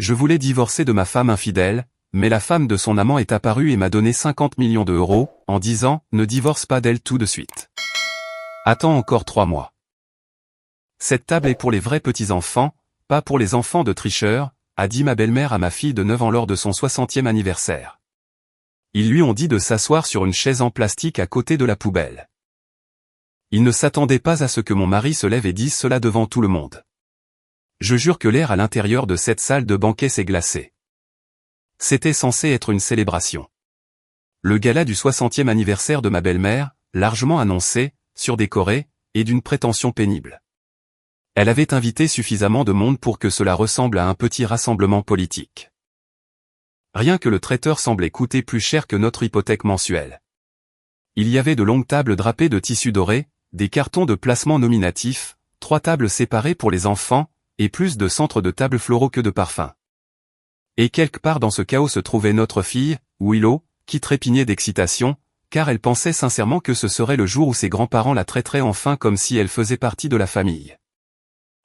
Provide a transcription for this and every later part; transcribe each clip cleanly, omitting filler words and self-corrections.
Je voulais divorcer de ma femme infidèle, mais la femme de son amant est apparue et m'a donné 50 millions d'euros, en disant « Ne divorce pas d'elle tout de suite. Attends encore 3 mois. » Cette table est pour les vrais petits-enfants, pas pour les enfants de tricheurs, a dit ma belle-mère à ma fille de 9 ans lors de son 60e anniversaire. Ils lui ont dit de s'asseoir sur une chaise en plastique à côté de la poubelle. Il ne s'attendait pas à ce que mon mari se lève et dise cela devant tout le monde. Je jure que l'air à l'intérieur de cette salle de banquet s'est glacé. C'était censé être une célébration. Le gala du 60e anniversaire de ma belle-mère, largement annoncé, surdécoré, et d'une prétention pénible. Elle avait invité suffisamment de monde pour que cela ressemble à un petit rassemblement politique. Rien que le traiteur semblait coûter plus cher que notre hypothèque mensuelle. Il y avait de longues tables drapées de tissu doré, des cartons de placement nominatifs, 3 tables séparées pour les enfants, et plus de centres de tables floraux que de parfums. Et quelque part dans ce chaos se trouvait notre fille, Willow, qui trépignait d'excitation, car elle pensait sincèrement que ce serait le jour où ses grands-parents la traiteraient enfin comme si elle faisait partie de la famille.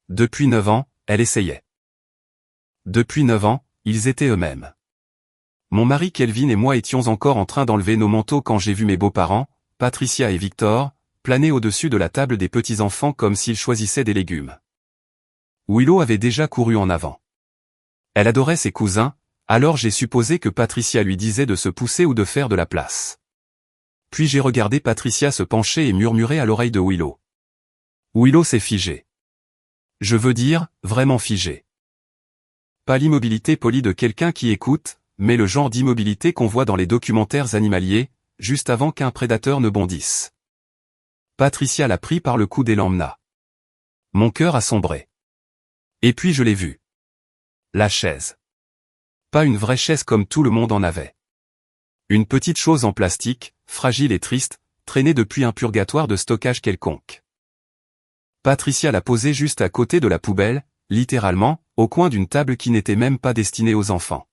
Depuis 9 ans, elle essayait. Depuis 9 ans, ils étaient eux-mêmes. Mon mari Kelvin et moi étions encore en train d'enlever nos manteaux quand j'ai vu mes beaux-parents, Patricia et Victor, planer au-dessus de la table des petits-enfants comme s'ils choisissaient des légumes. Willow avait déjà couru en avant. Elle adorait ses cousins, alors j'ai supposé que Patricia lui disait de se pousser ou de faire de la place. Puis j'ai regardé Patricia se pencher et murmurer à l'oreille de Willow. Willow s'est figée. Je veux dire, vraiment figée. Pas l'immobilité polie de quelqu'un qui écoute, mais le genre d'immobilité qu'on voit dans les documentaires animaliers, juste avant qu'un prédateur ne bondisse. Patricia l'a pris par le cou et l'emmena. Mon cœur a sombré. Et puis je l'ai vue. La chaise. Pas une vraie chaise comme tout le monde en avait. Une petite chose en plastique, fragile et triste, traînée depuis un purgatoire de stockage quelconque. Patricia l'a posée juste à côté de la poubelle, littéralement, au coin d'une table qui n'était même pas destinée aux enfants.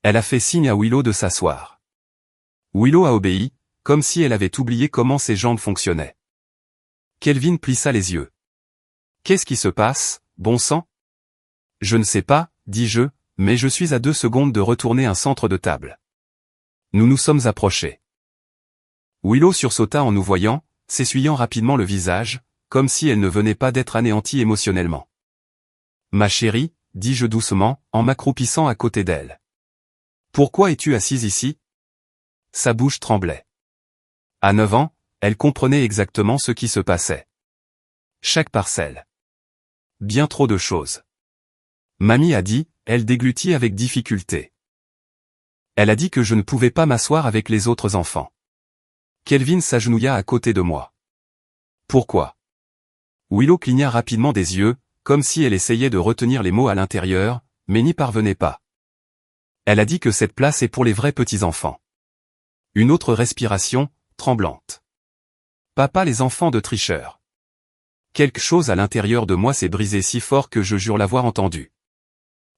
Elle a fait signe à Willow de s'asseoir. Willow a obéi, comme si elle avait oublié comment ses jambes fonctionnaient. Kelvin plissa les yeux. Qu'est-ce qui se passe, bon sang? Je ne sais pas, dis-je, mais je suis à 2 secondes de retourner un centre de table. Nous nous sommes approchés. Willow sursauta en nous voyant, s'essuyant rapidement le visage, comme si elle ne venait pas d'être anéantie émotionnellement. Ma chérie, dis-je doucement, en m'accroupissant à côté d'elle. Pourquoi es-tu assise ici? Sa bouche tremblait. À 9 ans, elle comprenait exactement ce qui se passait. Chaque parcelle. Bien trop de choses. Mamie a dit, elle déglutit avec difficulté. Elle a dit que je ne pouvais pas m'asseoir avec les autres enfants. Kelvin s'agenouilla à côté de moi. Pourquoi? Willow cligna rapidement des yeux, comme si elle essayait de retenir les mots à l'intérieur, mais n'y parvenait pas. Elle a dit que cette place est pour les vrais petits-enfants. Une autre respiration, tremblante. Pas les enfants de tricheurs. Quelque chose à l'intérieur de moi s'est brisé si fort que je jure l'avoir entendu.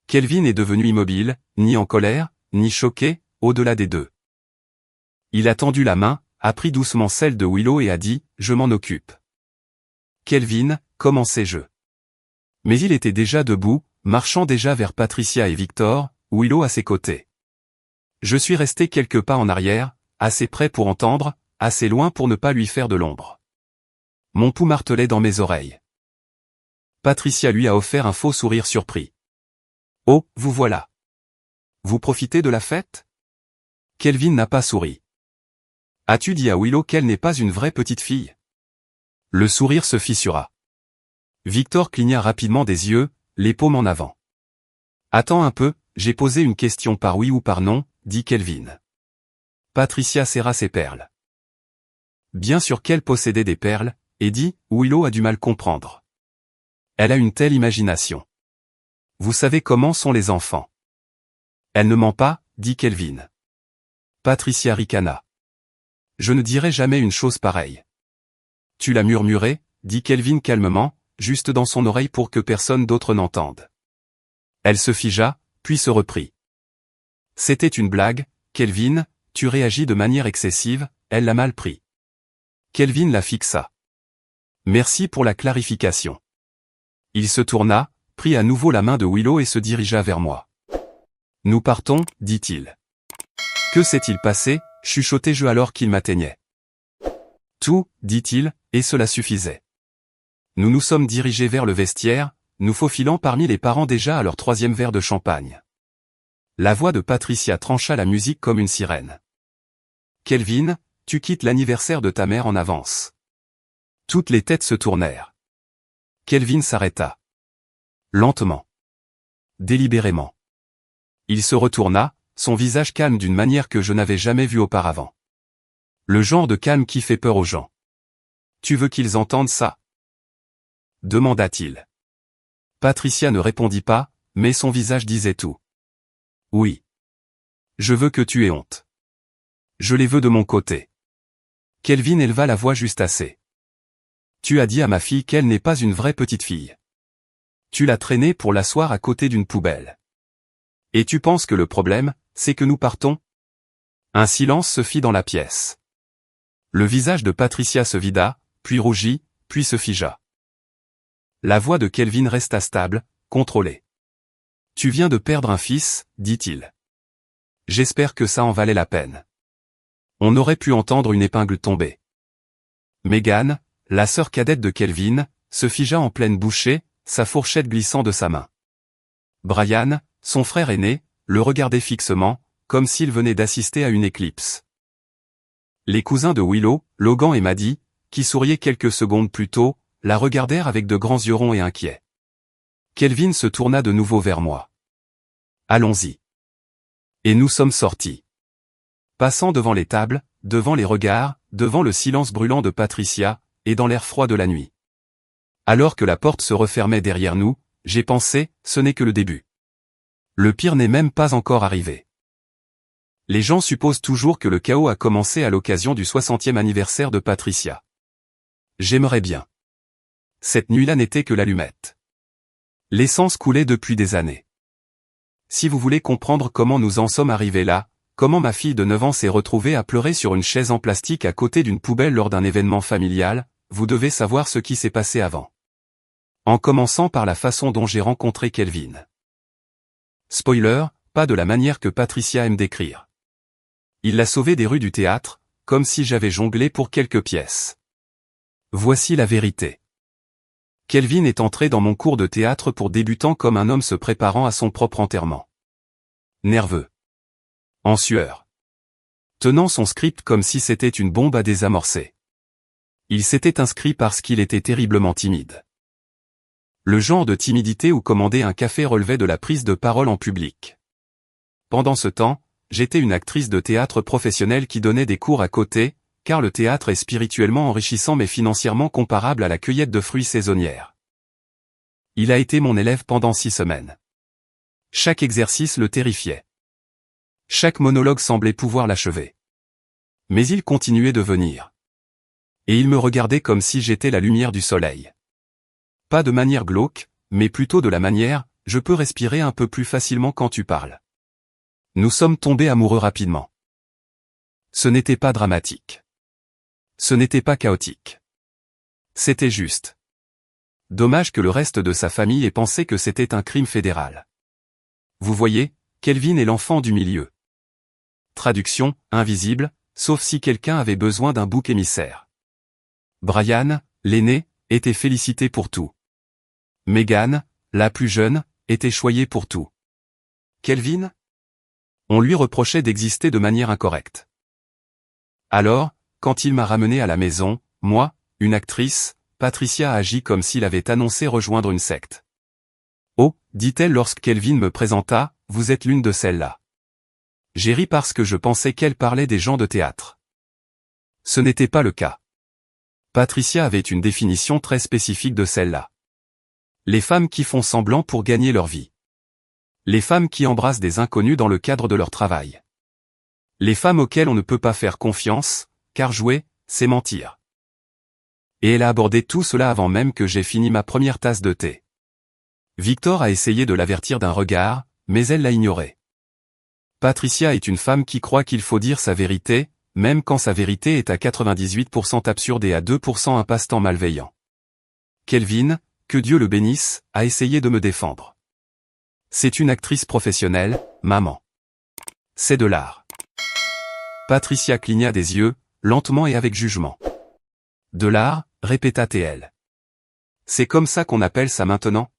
Kelvin est devenu immobile, ni en colère, ni choqué, au-delà des deux. Il a tendu la main, a pris doucement celle de Willow et a dit « Je m'en occupe ». Kelvin, commençai-je. Mais il était déjà debout, marchant déjà vers Patricia et Victor, Willow à ses côtés. Je suis resté quelques pas en arrière, assez près pour entendre, assez loin pour ne pas lui faire de l'ombre. Mon pouls martelait dans mes oreilles. Patricia lui a offert un faux sourire surpris. « Oh, vous voilà. Vous profitez de la fête ?» Kelvin n'a pas souri. « As-tu dit à Willow qu'elle n'est pas une vraie petite fille ?» Le sourire se fissura. Victor cligna rapidement des yeux, les paumes en avant. « Attends un peu, j'ai posé une question par oui ou par non, » dit Kelvin. Patricia serra ses perles. Bien sûr qu'elle possédait des perles, et dit, Willow a du mal comprendre. Elle a une telle imagination. Vous savez comment sont les enfants. Elle ne ment pas, dit Kelvin. Patricia ricana. Je ne dirai jamais une chose pareille. Tu l'as murmuré, dit Kelvin calmement, juste dans son oreille pour que personne d'autre n'entende. Elle se figea, puis se reprit. C'était une blague, Kelvin, tu réagis de manière excessive, elle l'a mal pris. Kelvin la fixa. Merci pour la clarification. Il se tourna, prit à nouveau la main de Willow et se dirigea vers moi. Nous partons, dit-il. Que s'est-il passé, chuchotai-je alors qu'il m'atteignait. Tout, dit-il, et cela suffisait. Nous nous sommes dirigés vers le vestiaire, nous faufilant parmi les parents déjà à leur 3e verre de champagne. La voix de Patricia trancha la musique comme une sirène. Kelvin, tu quittes l'anniversaire de ta mère en avance. Toutes les têtes se tournèrent. Kelvin s'arrêta. Lentement. Délibérément. Il se retourna, son visage calme d'une manière que je n'avais jamais vue auparavant. Le genre de calme qui fait peur aux gens. Tu veux qu'ils entendent ça? Demanda-t-il. Patricia ne répondit pas, mais son visage disait tout. Oui. Je veux que tu aies honte. Je les veux de mon côté. Kelvin éleva la voix juste assez. Tu as dit à ma fille qu'elle n'est pas une vraie petite fille. Tu l'as traînée pour l'asseoir à côté d'une poubelle. Et tu penses que le problème, c'est que nous partons? Un silence se fit dans la pièce. Le visage de Patricia se vida, puis rougit, puis se figea. La voix de Kelvin resta stable, contrôlée. Tu viens de perdre un fils, dit-il. J'espère que ça en valait la peine. On aurait pu entendre une épingle tomber. Megan, la sœur cadette de Kelvin, se figea en pleine bouchée, sa fourchette glissant de sa main. Brian, son frère aîné, le regardait fixement, comme s'il venait d'assister à une éclipse. Les cousins de Willow, Logan et Maddie, qui souriaient quelques secondes plus tôt, la regardèrent avec de grands yeux ronds et inquiets. Kelvin se tourna de nouveau vers moi. Allons-y. Et nous sommes sortis. Passant devant les tables, devant les regards, devant le silence brûlant de Patricia, et dans l'air froid de la nuit. Alors que la porte se refermait derrière nous, j'ai pensé, ce n'est que le début. Le pire n'est même pas encore arrivé. Les gens supposent toujours que le chaos a commencé à l'occasion du 60e anniversaire de Patricia. J'aimerais bien. Cette nuit-là n'était que l'allumette. L'essence coulait depuis des années. Si vous voulez comprendre comment nous en sommes arrivés là, comment ma fille de 9 ans s'est retrouvée à pleurer sur une chaise en plastique à côté d'une poubelle lors d'un événement familial, vous devez savoir ce qui s'est passé avant. En commençant par la façon dont j'ai rencontré Kelvin. Spoiler, pas de la manière que Patricia aime décrire. Il l'a sauvée des rues du théâtre, comme si j'avais jonglé pour quelques pièces. Voici la vérité. Kelvin est entré dans mon cours de théâtre pour débutants comme un homme se préparant à son propre enterrement. Nerveux. En sueur. Tenant son script comme si c'était une bombe à désamorcer. Il s'était inscrit parce qu'il était terriblement timide. Le genre de timidité où commander un café relevait de la prise de parole en public. Pendant ce temps, j'étais une actrice de théâtre professionnelle qui donnait des cours à côté, car le théâtre est spirituellement enrichissant mais financièrement comparable à la cueillette de fruits saisonnière. Il a été mon élève pendant 6 semaines. Chaque exercice le terrifiait. Chaque monologue semblait pouvoir l'achever. Mais il continuait de venir. Et il me regardait comme si j'étais la lumière du soleil. Pas de manière glauque, mais plutôt de la manière, je peux respirer un peu plus facilement quand tu parles. Nous sommes tombés amoureux rapidement. Ce n'était pas dramatique. Ce n'était pas chaotique. C'était juste. Dommage que le reste de sa famille ait pensé que c'était un crime fédéral. Vous voyez, Kelvin est l'enfant du milieu. Traduction, invisible, sauf si quelqu'un avait besoin d'un bouc émissaire. Brian, l'aîné, était félicité pour tout. Megan, la plus jeune, était choyée pour tout. Kelvin? On lui reprochait d'exister de manière incorrecte. Alors, quand il m'a ramené à la maison, moi, une actrice, Patricia a agi comme s'il avait annoncé rejoindre une secte. Oh, dit-elle lorsque Kelvin me présenta, vous êtes l'une de celles-là. J'ai ri parce que je pensais qu'elle parlait des gens de théâtre. Ce n'était pas le cas. Patricia avait une définition très spécifique de celle-là. Les femmes qui font semblant pour gagner leur vie. Les femmes qui embrassent des inconnus dans le cadre de leur travail. Les femmes auxquelles on ne peut pas faire confiance, car jouer, c'est mentir. Et elle a abordé tout cela avant même que j'aie fini ma première tasse de thé. Victor a essayé de l'avertir d'un regard, mais elle l'a ignoré. Patricia est une femme qui croit qu'il faut dire sa vérité, même quand sa vérité est à 98% absurde et à 2% un passe-temps malveillant. Kelvin, que Dieu le bénisse, a essayé de me défendre. C'est une actrice professionnelle, maman. C'est de l'art. Patricia cligna des yeux, lentement et avec jugement. De l'art, répéta-t-elle. C'est comme ça qu'on appelle ça maintenant?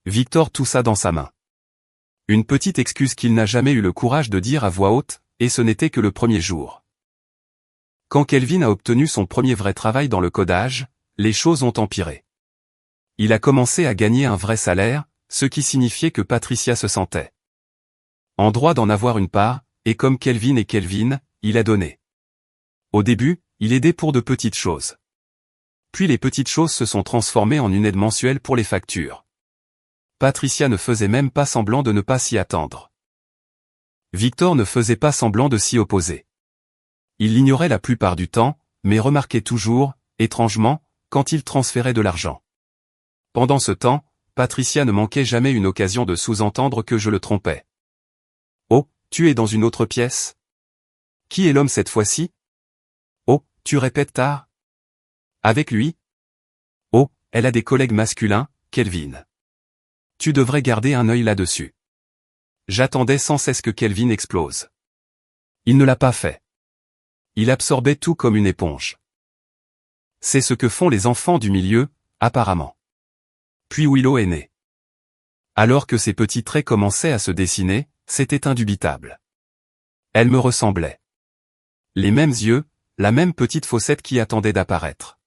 Victor toussa dans sa main. Une petite excuse qu'il n'a jamais eu le courage de dire à voix haute, et ce n'était que le premier jour. Quand Kelvin a obtenu son premier vrai travail dans le codage, les choses ont empiré. Il a commencé à gagner un vrai salaire, ce qui signifiait que Patricia se sentait en droit d'en avoir une part, et comme Kelvin est Kelvin, il a donné. Au début, il aidait pour de petites choses. Puis les petites choses se sont transformées en une aide mensuelle pour les factures. Patricia ne faisait même pas semblant de ne pas s'y attendre. Victor ne faisait pas semblant de s'y opposer. Il l'ignorait la plupart du temps, mais remarquait toujours, étrangement, quand il transférait de l'argent. Pendant ce temps, Patricia ne manquait jamais une occasion de sous-entendre que je le trompais. Oh, tu es dans une autre pièce? Qui est l'homme cette fois-ci? Oh, tu répètes tard? Avec lui? Oh, elle a des collègues masculins, Kelvin. Tu devrais garder un œil là-dessus. J'attendais sans cesse que Kelvin explose. Il ne l'a pas fait. Il absorbait tout comme une éponge. C'est ce que font les enfants du milieu, apparemment. Puis Willow est né. Alors que ses petits traits commençaient à se dessiner, c'était indubitable. Elle me ressemblait. Les mêmes yeux, la même petite fossette qui attendait d'apparaître.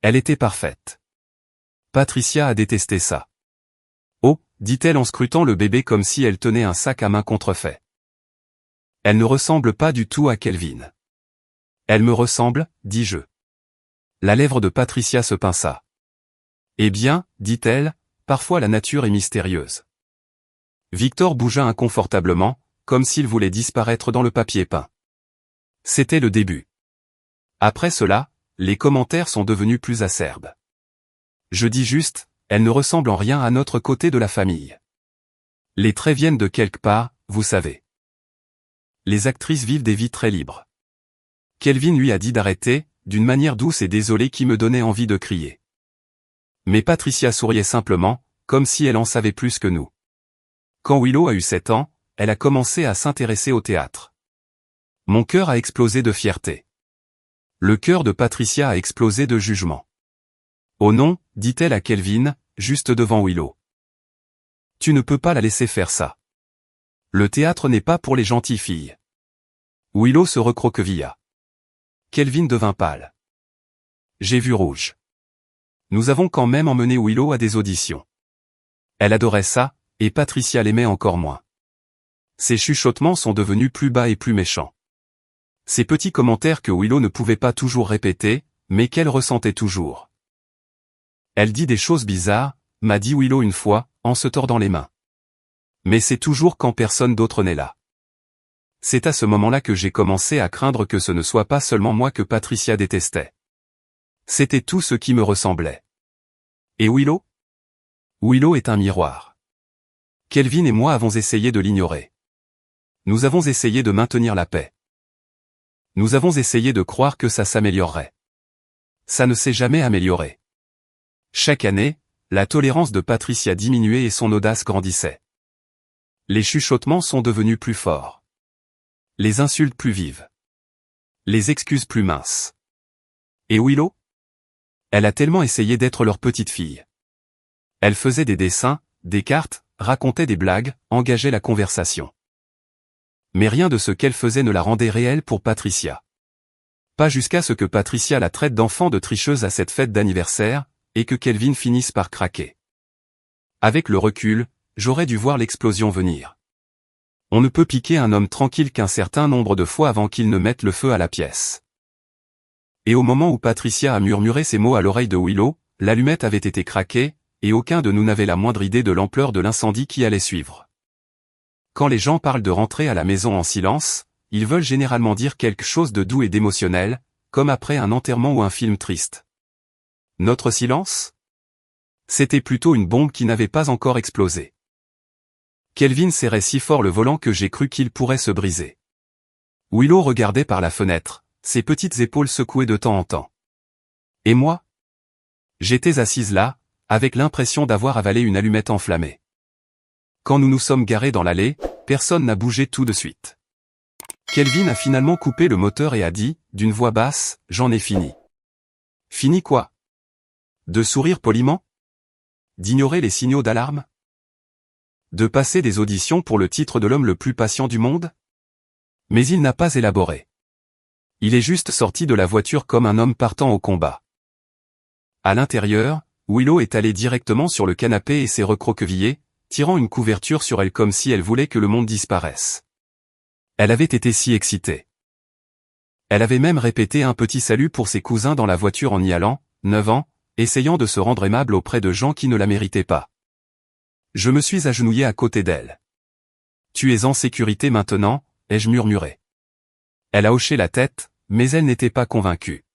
Elle était parfaite. Patricia a détesté ça. Oh, dit-elle en scrutant le bébé comme si elle tenait un sac à main contrefait. Elle ne ressemble pas du tout à Kelvin. Elle me ressemble, dis-je. La lèvre de Patricia se pinça. Eh bien, dit-elle, parfois la nature est mystérieuse. Victor bougea inconfortablement, comme s'il voulait disparaître dans le papier peint. C'était le début. Après cela, les commentaires sont devenus plus acerbes. Je dis juste, elle ne ressemble en rien à notre côté de la famille. Les traits viennent de quelque part, vous savez. Les actrices vivent des vies très libres. Kelvin lui a dit d'arrêter, d'une manière douce et désolée qui me donnait envie de crier. Mais Patricia souriait simplement, comme si elle en savait plus que nous. Quand Willow a eu 7 ans, elle a commencé à s'intéresser au théâtre. Mon cœur a explosé de fierté. Le cœur de Patricia a explosé de jugement. Oh non, dit-elle à Kelvin, juste devant Willow. Tu ne peux pas la laisser faire ça. Le théâtre n'est pas pour les gentilles filles. Willow se recroquevilla. Kelvin devint pâle. J'ai vu rouge. Nous avons quand même emmené Willow à des auditions. Elle adorait ça, et Patricia l'aimait encore moins. Ses chuchotements sont devenus plus bas et plus méchants. Ces petits commentaires que Willow ne pouvait pas toujours répéter, mais qu'elle ressentait toujours. Elle dit des choses bizarres, m'a dit Willow une fois, en se tordant les mains. Mais c'est toujours quand personne d'autre n'est là. C'est à ce moment-là que j'ai commencé à craindre que ce ne soit pas seulement moi que Patricia détestait. C'était tout ce qui me ressemblait. Et Willow? Willow est un miroir. Kelvin et moi avons essayé de l'ignorer. Nous avons essayé de maintenir la paix. Nous avons essayé de croire que ça s'améliorerait. Ça ne s'est jamais amélioré. Chaque année, la tolérance de Patricia diminuait et son audace grandissait. Les chuchotements sont devenus plus forts. Les insultes plus vives. Les excuses plus minces. Et Willow? Elle a tellement essayé d'être leur petite fille. Elle faisait des dessins, des cartes, racontait des blagues, engageait la conversation. Mais rien de ce qu'elle faisait ne la rendait réelle pour Patricia. Pas jusqu'à ce que Patricia la traite d'enfant de tricheuse à cette fête d'anniversaire, et que Kelvin finisse par craquer. Avec le recul, j'aurais dû voir l'explosion venir. On ne peut piquer un homme tranquille qu'un certain nombre de fois avant qu'il ne mette le feu à la pièce. Et au moment où Patricia a murmuré ces mots à l'oreille de Willow, l'allumette avait été craquée, et aucun de nous n'avait la moindre idée de l'ampleur de l'incendie qui allait suivre. Quand les gens parlent de rentrer à la maison en silence, ils veulent généralement dire quelque chose de doux et d'émotionnel, comme après un enterrement ou un film triste. Notre silence? C'était plutôt une bombe qui n'avait pas encore explosé. Kelvin serrait si fort le volant que j'ai cru qu'il pourrait se briser. Willow regardait par la fenêtre, ses petites épaules secouées de temps en temps. Et moi? J'étais assise là, avec l'impression d'avoir avalé une allumette enflammée. Quand nous nous sommes garés dans l'allée, Personne n'a bougé tout de suite. Kelvin a finalement coupé le moteur et a dit, d'une voix basse, « J'en ai fini. » Fini quoi? De sourire poliment? D'ignorer les signaux d'alarme? De passer des auditions pour le titre de l'homme le plus patient du monde? Mais il n'a pas élaboré. Il est juste sorti de la voiture comme un homme partant au combat. À l'intérieur, Willow est allée directement sur le canapé et s'est recroquevillée, tirant une couverture sur elle comme si elle voulait que le monde disparaisse. Elle avait été si excitée. Elle avait même répété un petit salut pour ses cousins dans la voiture en y allant, 9 ans, essayant de se rendre aimable auprès de gens qui ne la méritaient pas. Je me suis agenouillé à côté d'elle. « Tu es en sécurité maintenant » ai-je murmuré. Elle a hoché la tête, mais elle n'était pas convaincue.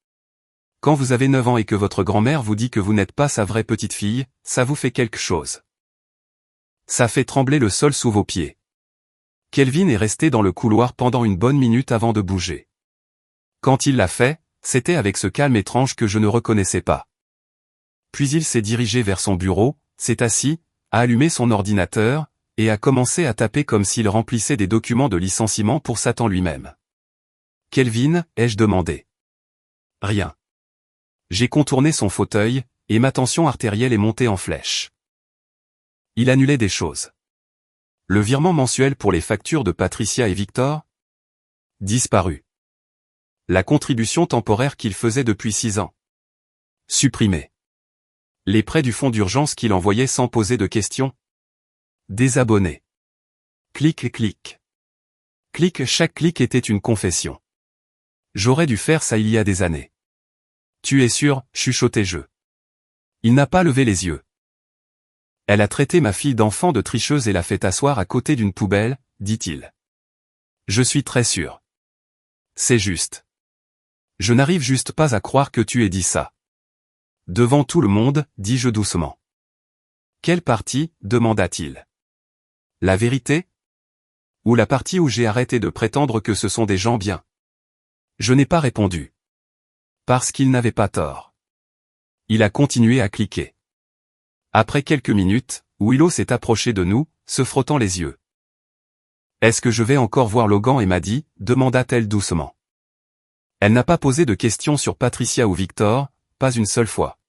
Quand vous avez 9 ans et que votre grand-mère vous dit que vous n'êtes pas sa vraie petite fille, ça vous fait quelque chose. Ça fait trembler le sol sous vos pieds. Kelvin est resté dans le couloir pendant une bonne minute avant de bouger. Quand il l'a fait, c'était avec ce calme étrange que je ne reconnaissais pas. Puis il s'est dirigé vers son bureau, s'est assis, a allumé son ordinateur, et a commencé à taper comme s'il remplissait des documents de licenciement pour Satan lui-même. « Kelvin » ai-je demandé. Rien. J'ai contourné son fauteuil, et ma tension artérielle est montée en flèche. Il annulait des choses. Le virement mensuel pour les factures de Patricia et Victor? Disparu. La contribution temporaire qu'il faisait depuis 6 ans? Supprimée. Les prêts du fonds d'urgence qu'il envoyait sans poser de questions? Désabonné. Clic, clic. Clic, chaque clic était une confession. J'aurais dû faire ça il y a des années. Tu es sûr, chuchotai-je. Il n'a pas levé les yeux. Elle a traité ma fille d'enfant de tricheuse et l'a fait asseoir à côté d'une poubelle, dit-il. Je suis très sûr. C'est juste. Je n'arrive juste pas à croire que tu aies dit ça. Devant tout le monde, dis-je doucement. Quelle partie, demanda-t-il. La vérité? Ou la partie où j'ai arrêté de prétendre que ce sont des gens bien? Je n'ai pas répondu. Parce qu'il n'avait pas tort. Il a continué à cliquer. Après quelques minutes, Willow s'est approchée de nous, se frottant les yeux. « Est-ce que je vais encore voir Logan et Maddie ?» demanda-t-elle doucement. Elle n'a pas posé de questions sur Patricia ou Victor, pas une seule fois.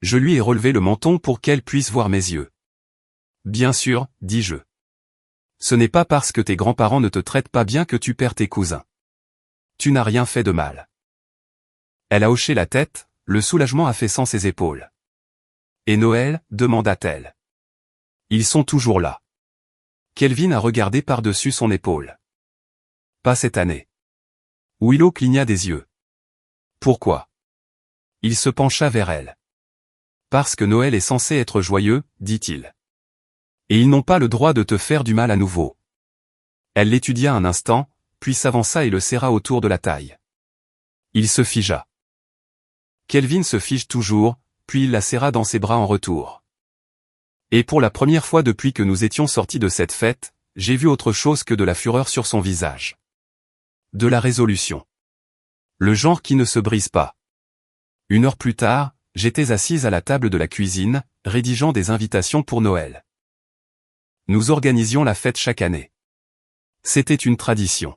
Je lui ai relevé le menton pour qu'elle puisse voir mes yeux. « Bien sûr, dis-je. Ce n'est pas parce que tes grands-parents ne te traitent pas bien que tu perds tes cousins. Tu n'as rien fait de mal. » Elle a hoché la tête, le soulagement affaissant ses épaules. « Et Noël ?» demanda-t-elle. « Ils sont toujours là. » Kelvin a regardé par-dessus son épaule. « Pas cette année. » Willow cligna des yeux. « Pourquoi ?» Il se pencha vers elle. « Parce que Noël est censé être joyeux, dit-il. Et ils n'ont pas le droit de te faire du mal à nouveau. » Elle l'étudia un instant, puis s'avança et le serra autour de la taille. Il se figea. Kelvin se fige toujours, puis il la serra dans ses bras en retour. Et pour la première fois depuis que nous étions sortis de cette fête, j'ai vu autre chose que de la fureur sur son visage. De la résolution. Le genre qui ne se brise pas. 1 heure plus tard, j'étais assise à la table de la cuisine, rédigeant des invitations pour Noël. Nous organisions la fête chaque année. C'était une tradition.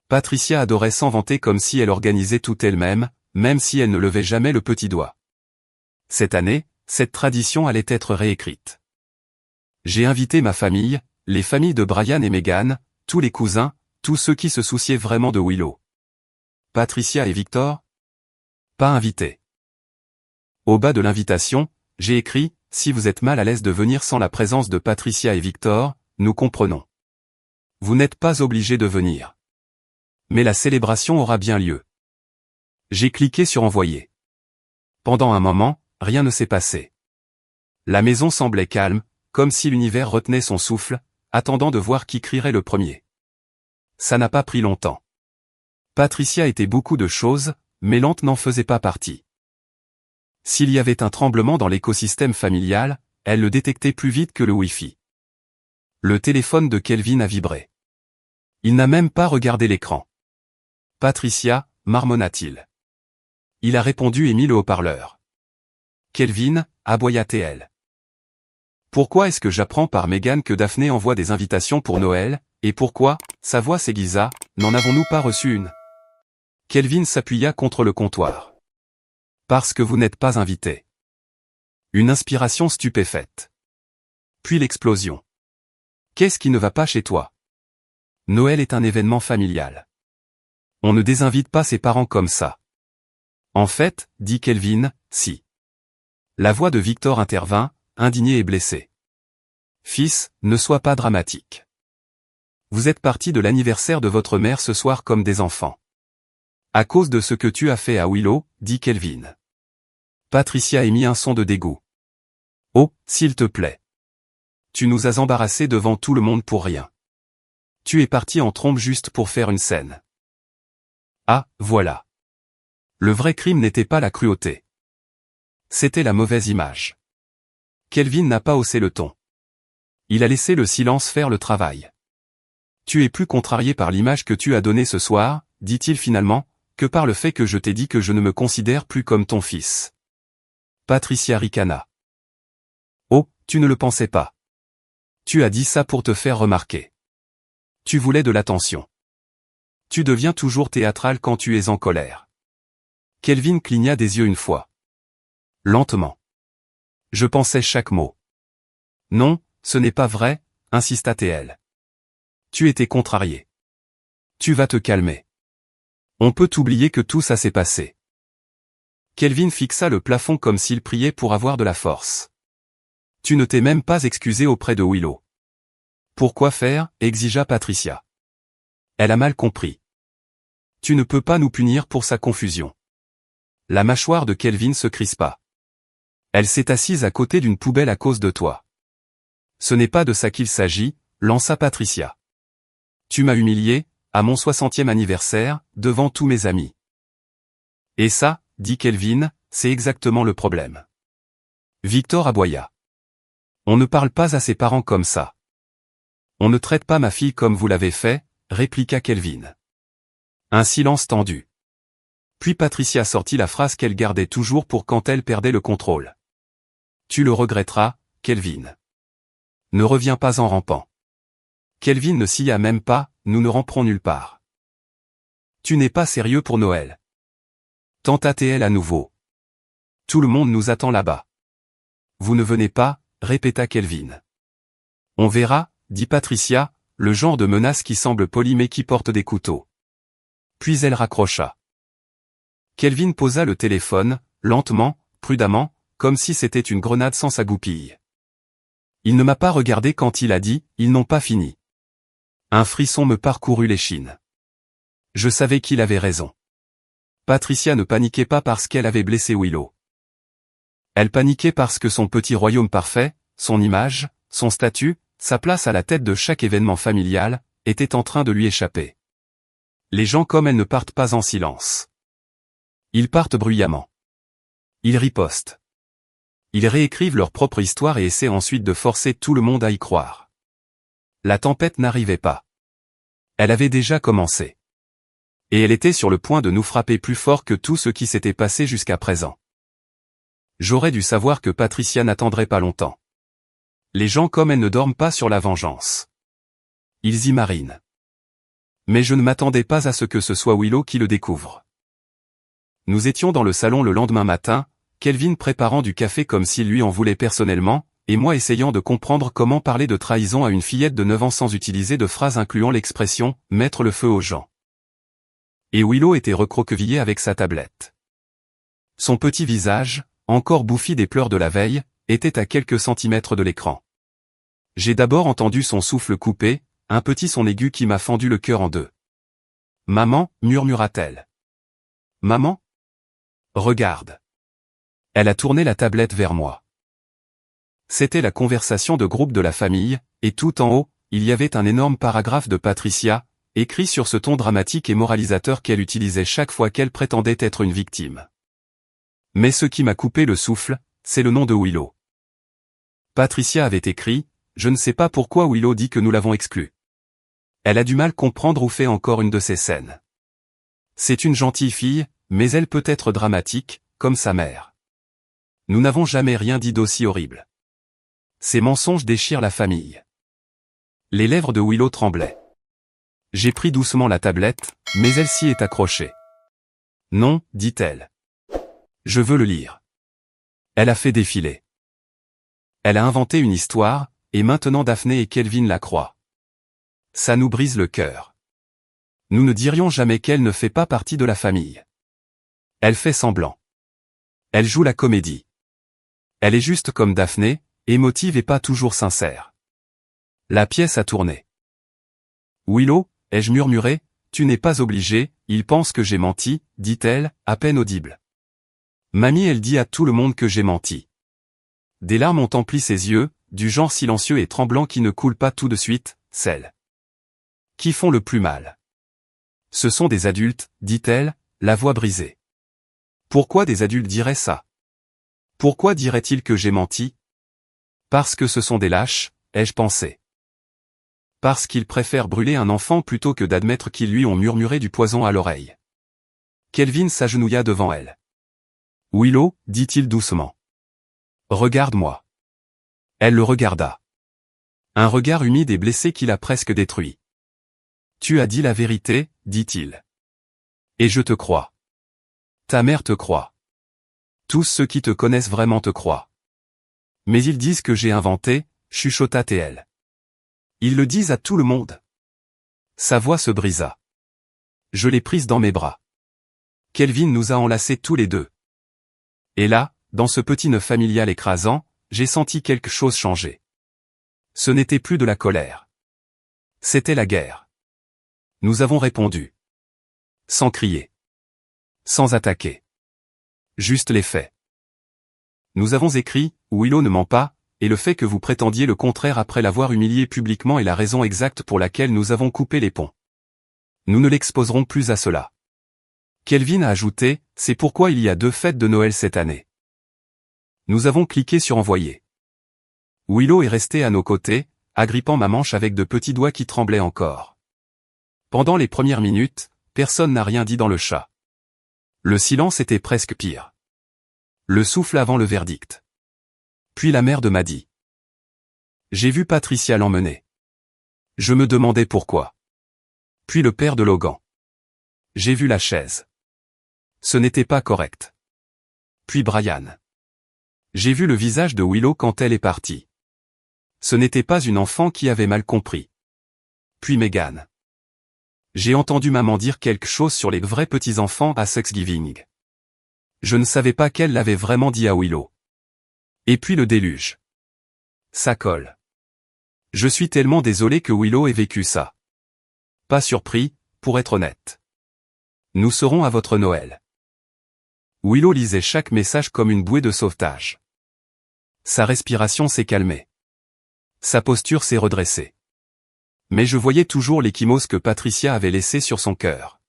Patricia adorait s'en vanter comme si elle organisait tout elle-même, même si elle ne levait jamais le petit doigt. Cette année, cette tradition allait être réécrite. J'ai invité ma famille, les familles de Brian et Meghan, tous les cousins, tous ceux qui se souciaient vraiment de Willow. Patricia et Victor? Pas invités. Au bas de l'invitation, j'ai écrit « Si vous êtes mal à l'aise de venir sans la présence de Patricia et Victor, nous comprenons. Vous n'êtes pas obligés de venir. Mais la célébration aura bien lieu. » J'ai cliqué sur envoyer. Pendant un moment, rien ne s'est passé. La maison semblait calme, comme si l'univers retenait son souffle, attendant de voir qui crierait le premier. Ça n'a pas pris longtemps. Patricia était beaucoup de choses, mais Lente n'en faisait pas partie. S'il y avait un tremblement dans l'écosystème familial, elle le détectait plus vite que le Wi-Fi. Le téléphone de Kelvin a vibré. Il n'a même pas regardé l'écran. « Patricia » marmonna-t-il. Il a répondu et mis le haut-parleur. « Kelvin » aboya-t-elle. Pourquoi est-ce que j'apprends par Meghan que Daphné envoie des invitations pour Noël, et pourquoi, sa voix s'aiguisa, n'en avons-nous pas reçu une? Kelvin s'appuya contre le comptoir. Parce que vous n'êtes pas invité. Une inspiration stupéfaite. Puis l'explosion. Qu'est-ce qui ne va pas chez toi? Noël est un événement familial. On ne désinvite pas ses parents comme ça. En fait, dit Kelvin, si. La voix de Victor intervint, indigné et blessé. Fils, ne sois pas dramatique. Vous êtes parti de l'anniversaire de votre mère ce soir comme des enfants. À cause de ce que tu as fait à Willow, dit Kelvin. Patricia émit un son de dégoût. Oh, s'il te plaît. Tu nous as embarrassés devant tout le monde pour rien. Tu es parti en trombe juste pour faire une scène. Ah, voilà. Le vrai crime n'était pas la cruauté. C'était la mauvaise image. Kelvin n'a pas haussé le ton. Il a laissé le silence faire le travail. Tu es plus contrarié par l'image que tu as donnée ce soir, dit-il finalement, que par le fait que je t'ai dit que je ne me considère plus comme ton fils. Patricia ricana. Oh, tu ne le pensais pas. Tu as dit ça pour te faire remarquer. Tu voulais de l'attention. Tu deviens toujours théâtral quand tu es en colère. Kelvin cligna des yeux une fois. Lentement. Je pensais chaque mot. Non, ce n'est pas vrai, insista TL. Tu étais contrarié. Tu vas te calmer. On peut oublier que tout ça s'est passé. Kelvin fixa le plafond comme s'il priait pour avoir de la force. Tu ne t'es même pas excusé auprès de Willow. Pourquoi faire, exigea Patricia. Elle a mal compris. Tu ne peux pas nous punir pour sa confusion. La mâchoire de Kelvin se crispa. Elle s'est assise à côté d'une poubelle à cause de toi. Ce n'est pas de ça qu'il s'agit, lança Patricia. Tu m'as humilié, à mon 60e anniversaire, devant tous mes amis. Et ça, dit Kelvin, c'est exactement le problème. Victor aboya. On ne parle pas à ses parents comme ça. On ne traite pas ma fille comme vous l'avez fait, répliqua Kelvin. Un silence tendu. Puis Patricia sortit la phrase qu'elle gardait toujours pour quand elle perdait le contrôle. Tu le regretteras, Kelvin. Ne reviens pas en rampant. Kelvin ne scia même pas, nous ne ramperons nulle part. Tu n'es pas sérieux pour Noël. Tenta-t-elle à nouveau. Tout le monde nous attend là-bas. Vous ne venez pas, répéta Kelvin. On verra, dit Patricia, le genre de menace qui semble polie mais qui porte des couteaux. Puis elle raccrocha. Kelvin posa le téléphone, lentement, prudemment, comme si c'était une grenade sans sa goupille. Il ne m'a pas regardé quand il a dit « Ils n'ont pas fini ». Un frisson me parcourut l'échine. Je savais qu'il avait raison. Patricia ne paniquait pas parce qu'elle avait blessé Willow. Elle paniquait parce que son petit royaume parfait, son image, son statut, sa place à la tête de chaque événement familial, était en train de lui échapper. Les gens comme elle ne partent pas en silence. Ils partent bruyamment. Ils ripostent. Ils réécrivent leur propre histoire et essaient ensuite de forcer tout le monde à y croire. La tempête n'arrivait pas. Elle avait déjà commencé. Et elle était sur le point de nous frapper plus fort que tout ce qui s'était passé jusqu'à présent. J'aurais dû savoir que Patricia n'attendrait pas longtemps. Les gens comme elle ne dorment pas sur la vengeance. Ils y marinent. Mais je ne m'attendais pas à ce que ce soit Willow qui le découvre. Nous étions dans le salon le lendemain matin, Kelvin préparant du café comme s'il lui en voulait personnellement, et moi essayant de comprendre comment parler de trahison à une fillette de 9 ans sans utiliser de phrases incluant l'expression « mettre le feu aux gens ». Et Willow était recroquevillée avec sa tablette. Son petit visage, encore bouffi des pleurs de la veille, était à quelques centimètres de l'écran. J'ai d'abord entendu son souffle coupé, un petit son aigu qui m'a fendu le cœur en deux. « Maman » murmura-t-elle. « Maman ? Regarde. » Elle a tourné la tablette vers moi. C'était la conversation de groupe de la famille, et tout en haut, il y avait un énorme paragraphe de Patricia, écrit sur ce ton dramatique et moralisateur qu'elle utilisait chaque fois qu'elle prétendait être une victime. Mais ce qui m'a coupé le souffle, c'est le nom de Willow. Patricia avait écrit « Je ne sais pas pourquoi Willow dit que nous l'avons exclue. Elle a du mal comprendre ou fait encore une de ces scènes. C'est une gentille fille, mais elle peut être dramatique, comme sa mère. Nous n'avons jamais rien dit d'aussi horrible. Ces mensonges déchirent la famille. Les lèvres de Willow tremblaient. J'ai pris doucement la tablette, mais elle s'y est accrochée. Non, dit-elle. Je veux le lire. Elle a fait défiler. Elle a inventé une histoire, et maintenant Daphné et Kelvin la croient. Ça nous brise le cœur. Nous ne dirions jamais qu'elle ne fait pas partie de la famille. Elle fait semblant. Elle joue la comédie. Elle est juste comme Daphné, émotive et pas toujours sincère. La pièce a tourné. Willow, ai-je murmuré, tu n'es pas obligé, il pense que j'ai menti, dit-elle, à peine audible. Mamie, elle dit à tout le monde que j'ai menti. Des larmes ont empli ses yeux, du genre silencieux et tremblant qui ne coulent pas tout de suite, celles qui font le plus mal. Ce sont des adultes, dit-elle, la voix brisée. Pourquoi des adultes diraient ça? Pourquoi diraient-ils que j'ai menti? Parce que ce sont des lâches, ai-je pensé. Parce qu'ils préfèrent brûler un enfant plutôt que d'admettre qu'ils lui ont murmuré du poison à l'oreille. Kelvin s'agenouilla devant elle. Willow, dit-il doucement. Regarde-moi. Elle le regarda. Un regard humide et blessé qui l'a presque détruit. Tu as dit la vérité, dit-il. Et je te crois. Ta mère te croit. Tous ceux qui te connaissent vraiment te croient. Mais ils disent que j'ai inventé, chuchota T.L. Ils le disent à tout le monde. Sa voix se brisa. Je l'ai prise dans mes bras. Kelvin nous a enlacés tous les deux. Et là, dans ce petit nœud familial écrasant, j'ai senti quelque chose changer. Ce n'était plus de la colère. C'était la guerre. Nous avons répondu. Sans crier. Sans attaquer. Juste les faits. Nous avons écrit, Willow ne ment pas, et le fait que vous prétendiez le contraire après l'avoir humilié publiquement est la raison exacte pour laquelle nous avons coupé les ponts. Nous ne l'exposerons plus à cela. Kelvin a ajouté, c'est pourquoi il y a 2 fêtes de Noël cette année. Nous avons cliqué sur envoyer. Willow est restée à nos côtés, agrippant ma manche avec de petits doigts qui tremblaient encore. Pendant les premières minutes, personne n'a rien dit dans le chat. Le silence était presque pire. Le souffle avant le verdict. Puis la mère de Maddie. J'ai vu Patricia l'emmener. Je me demandais pourquoi. Puis le père de Logan. J'ai vu la chaise. Ce n'était pas correct. Puis Brian. J'ai vu le visage de Willow quand elle est partie. Ce n'était pas une enfant qui avait mal compris. Puis Megan. J'ai entendu maman dire quelque chose sur les vrais petits-enfants à Thanksgiving. Je ne savais pas qu'elle l'avait vraiment dit à Willow. Et puis le déluge. Ça colle. Je suis tellement désolé que Willow ait vécu ça. Pas surpris, pour être honnête. Nous serons à votre Noël. Willow lisait chaque message comme une bouée de sauvetage. Sa respiration s'est calmée. Sa posture s'est redressée. Mais je voyais toujours l'échymose que Patricia avait laissée sur son cœur.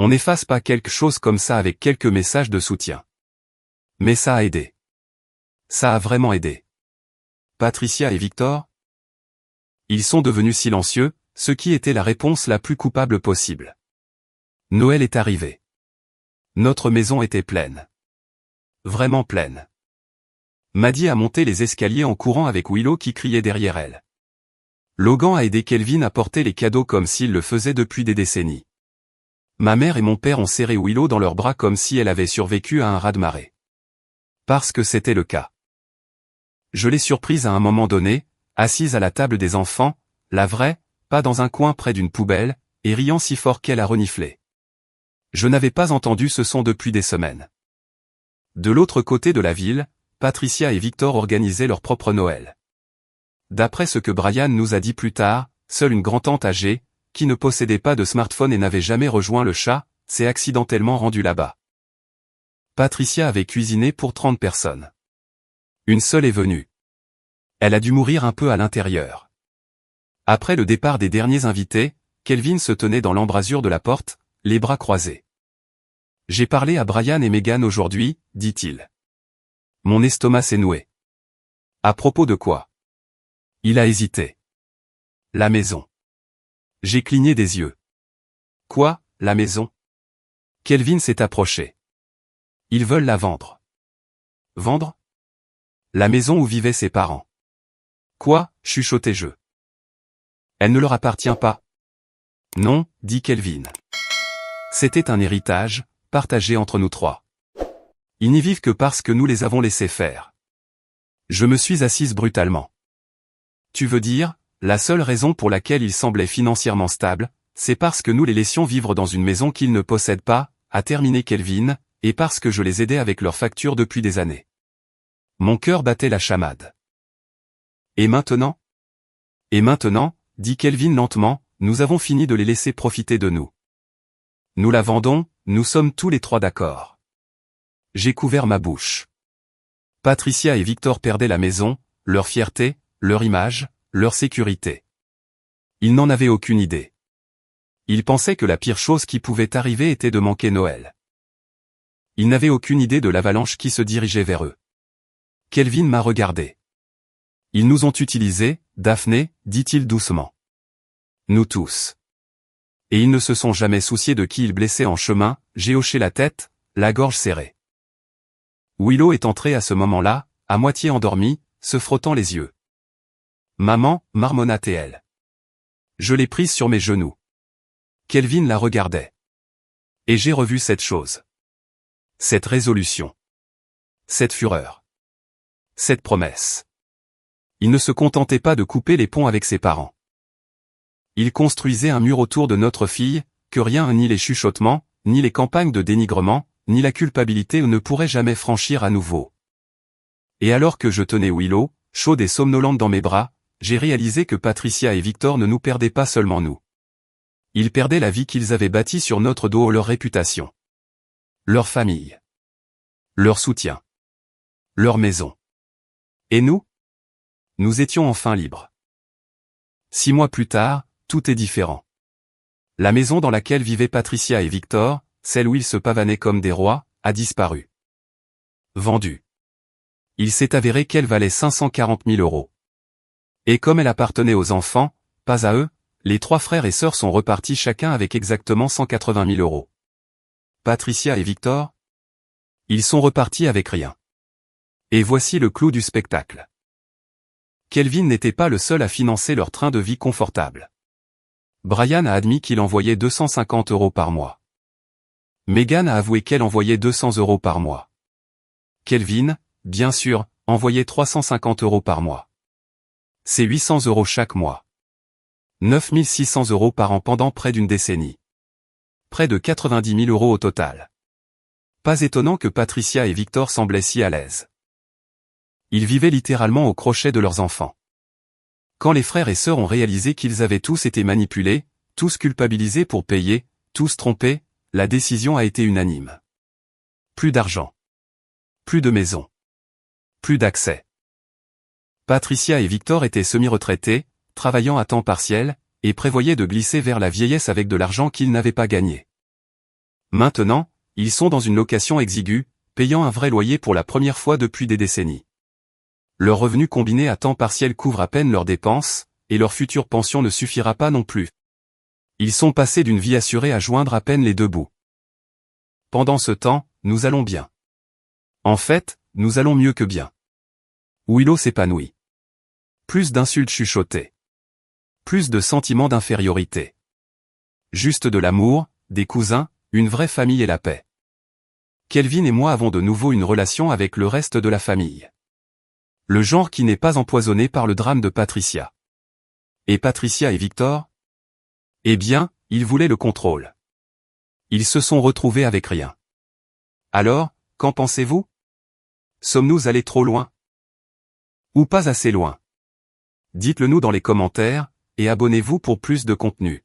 On n'efface pas quelque chose comme ça avec quelques messages de soutien. Mais ça a aidé. Ça a vraiment aidé. Patricia et Victor? Ils sont devenus silencieux, ce qui était la réponse la plus coupable possible. Noël est arrivé. Notre maison était pleine. Vraiment pleine. Maddie a monté les escaliers en courant avec Willow qui criait derrière elle. Logan a aidé Kelvin à porter les cadeaux comme s'il le faisait depuis des décennies. Ma mère et mon père ont serré Willow dans leurs bras comme si elle avait survécu à un raz-de-marée. Parce que c'était le cas. Je l'ai surprise à un moment donné, assise à la table des enfants, la vraie, pas dans un coin près d'une poubelle, et riant si fort qu'elle a reniflé. Je n'avais pas entendu ce son depuis des semaines. De l'autre côté de la ville, Patricia et Victor organisaient leur propre Noël. D'après ce que Brian nous a dit plus tard, seule une grand-tante âgée, qui ne possédait pas de smartphone et n'avait jamais rejoint le chat, s'est accidentellement rendue là-bas. Patricia avait cuisiné pour 30 personnes. Une seule est venue. Elle a dû mourir un peu à l'intérieur. Après le départ des derniers invités, Kelvin se tenait dans l'embrasure de la porte, les bras croisés. J'ai parlé à Brian et Megan aujourd'hui, dit-il. Mon estomac s'est noué. À propos de quoi? Il a hésité. La maison. J'ai cligné des yeux. Quoi, la maison? Kelvin s'est approché. Ils veulent la vendre. Vendre? La maison où vivaient ses parents. Quoi, chuchotai-je. Elle ne leur appartient pas. Non, dit Kelvin. C'était un héritage, partagé entre nous trois. Ils n'y vivent que parce que nous les avons laissés faire. Je me suis assise brutalement. Tu veux dire, la seule raison pour laquelle ils semblaient financièrement stables, c'est parce que nous les laissions vivre dans une maison qu'ils ne possèdent pas, a terminé Kelvin, et parce que je les aidais avec leurs factures depuis des années. Mon cœur battait la chamade. Et maintenant? Et maintenant, dit Kelvin lentement, nous avons fini de les laisser profiter de nous. Nous la vendons, nous sommes tous les trois d'accord. J'ai couvert ma bouche. Patricia et Victor perdaient la maison, leur fierté, leur image, leur sécurité. Ils n'en avaient aucune idée. Ils pensaient que la pire chose qui pouvait arriver était de manquer Noël. Ils n'avaient aucune idée de l'avalanche qui se dirigeait vers eux. Kelvin m'a regardé. Ils nous ont utilisés, Daphné, dit-il doucement. Nous tous. Et ils ne se sont jamais souciés de qui ils blessaient en chemin, j'ai hoché la tête, la gorge serrée. Willow est entrée à ce moment-là, à moitié endormie, se frottant les yeux. Maman, marmonna-t-elle. Je l'ai prise sur mes genoux. Kelvin la regardait. Et j'ai revu cette chose. Cette résolution. Cette fureur. Cette promesse. Il ne se contentait pas de couper les ponts avec ses parents. Il construisait un mur autour de notre fille, que rien ni les chuchotements, ni les campagnes de dénigrement, ni la culpabilité ne pourraient jamais franchir à nouveau. Et alors que je tenais Willow, chaude et somnolente dans mes bras, j'ai réalisé que Patricia et Victor ne nous perdaient pas seulement nous. Ils perdaient la vie qu'ils avaient bâtie sur notre dos, leur réputation. Leur famille. Leur soutien. Leur maison. Et nous? Nous étions enfin libres. 6 mois plus tard, tout est différent. La maison dans laquelle vivaient Patricia et Victor, celle où ils se pavanaient comme des rois, a disparu. Vendue. Il s'est avéré qu'elle valait 540 000 €. Et comme elle appartenait aux enfants, pas à eux, les 3 frères et sœurs sont repartis chacun avec exactement 180 000 €. Patricia et Victor? Ils sont repartis avec rien. Et voici le clou du spectacle. Kelvin n'était pas le seul à financer leur train de vie confortable. Brian a admis qu'il envoyait 250 € par mois. Megan a avoué qu'elle envoyait 200 € par mois. Kelvin, bien sûr, envoyait 350 € par mois. C'est 800 € chaque mois. 9 600 € par an pendant près d'une décennie. Près de 90 000 € au total. Pas étonnant que Patricia et Victor semblaient si à l'aise. Ils vivaient littéralement au crochet de leurs enfants. Quand les frères et sœurs ont réalisé qu'ils avaient tous été manipulés, tous culpabilisés pour payer, tous trompés, la décision a été unanime. Plus d'argent. Plus de maison. Plus d'accès. Patricia et Victor étaient semi-retraités, travaillant à temps partiel, et prévoyaient de glisser vers la vieillesse avec de l'argent qu'ils n'avaient pas gagné. Maintenant, ils sont dans une location exiguë, payant un vrai loyer pour la première fois depuis des décennies. Leur revenu combiné à temps partiel couvre à peine leurs dépenses, et leur future pension ne suffira pas non plus. Ils sont passés d'une vie assurée à joindre à peine les deux bouts. Pendant ce temps, nous allons bien. En fait, nous allons mieux que bien. Willow s'épanouit. Plus d'insultes chuchotées. Plus de sentiments d'infériorité. Juste de l'amour, des cousins, une vraie famille et la paix. Kelvin et moi avons de nouveau une relation avec le reste de la famille. Le genre qui n'est pas empoisonné par le drame de Patricia. Et Patricia et Victor? Eh bien, ils voulaient le contrôle. Ils se sont retrouvés avec rien. Alors, qu'en pensez-vous? Sommes-nous allés trop loin? Ou pas assez loin? Dites-le nous dans les commentaires, et abonnez-vous pour plus de contenu.